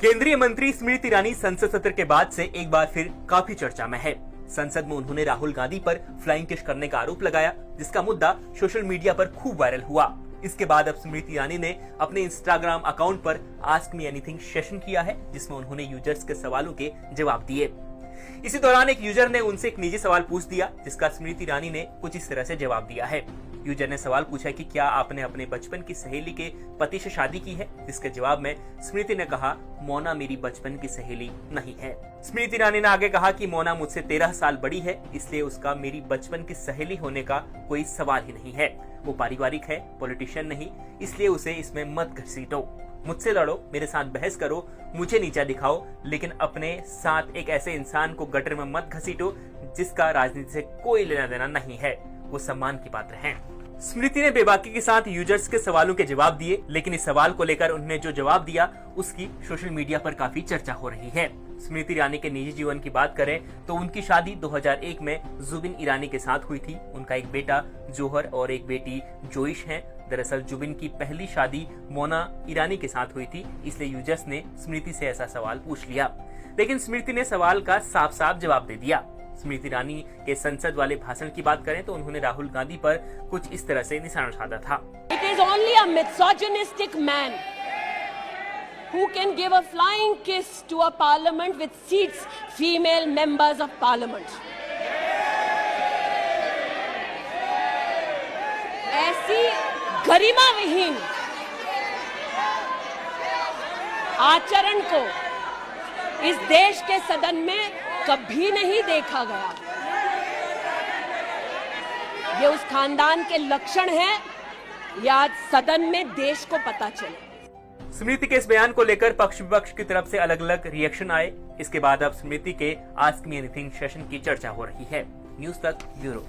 केंद्रीय मंत्री स्मृति ईरानी संसद सत्र के बाद से एक बार फिर काफी चर्चा में है। संसद में उन्होंने राहुल गांधी पर फ्लाइंग किस करने का आरोप लगाया, जिसका मुद्दा सोशल मीडिया पर खूब वायरल हुआ। इसके बाद अब स्मृति ईरानी ने अपने इंस्टाग्राम अकाउंट पर आस्क मी एनीथिंग सेशन किया है, जिसमें उन्होंने यूजर्स के सवालों के जवाब दिए। इसी दौरान एक यूजर ने उनसे एक निजी सवाल पूछ दिया, जिसका स्मृति ईरानी ने कुछ इस तरह से जवाब दिया है। यूजर ने सवाल पूछा कि क्या आपने अपने बचपन की सहेली के पति से शादी की है, जिसके जवाब में स्मृति ने कहा, मोना मेरी बचपन की सहेली नहीं है। स्मृति ईरानी ने आगे कहा कि मोना मुझसे 13 साल बड़ी है, इसलिए उसका मेरी बचपन की सहेली होने का कोई सवाल ही नहीं है। वो पारिवारिक है, पॉलिटिशियन नहीं, इसलिए उसे इसमें मत घसीटो। मुझसे लड़ो, मेरे साथ बहस करो, मुझे नीचा दिखाओ, लेकिन अपने साथ एक ऐसे इंसान को गटर में मत घसीटो जिसका राजनीति से कोई लेना देना नहीं है। वो सम्मान की पात्र हैं। स्मृति ने बेबाकी के साथ यूजर्स के सवालों के जवाब दिए, लेकिन इस सवाल को लेकर उन्होंने जो जवाब दिया उसकी सोशल मीडिया पर काफी चर्चा हो रही है। स्मृति ईरानी के निजी जीवन की बात करें तो उनकी शादी 2001 में जुबिन ईरानी के साथ हुई थी। उनका एक बेटा जोहर और एक बेटी जोइश है। दरअसल जुबिन की पहली शादी मोना ईरानी के साथ हुई थी, इसलिए यूजर्स ने स्मृति से ऐसा सवाल पूछ लिया, लेकिन स्मृति ने सवाल का साफ साफ जवाब दे दिया। स्मृति ईरानी के संसद वाले भाषण की बात करें तो उन्होंने राहुल गांधी पर कुछ इस तरह से निशाना साधा था। It is only a misogynistic man who can give a flying kiss to a parliament which seats female members of parliament. ऐसी गरिमा विहीन आचरण को इस देश के सदन में कभी नहीं देखा गया। ये उस खानदान के लक्षण हैं, या आज सदन में देश को पता चले। स्मृति के इस बयान को लेकर पक्ष विपक्ष की तरफ से अलग अलग रिएक्शन आए। इसके बाद अब स्मृति के आस्क मी एनीथिंग सेशन की चर्चा हो रही है। न्यूज़ तक ब्यूरो।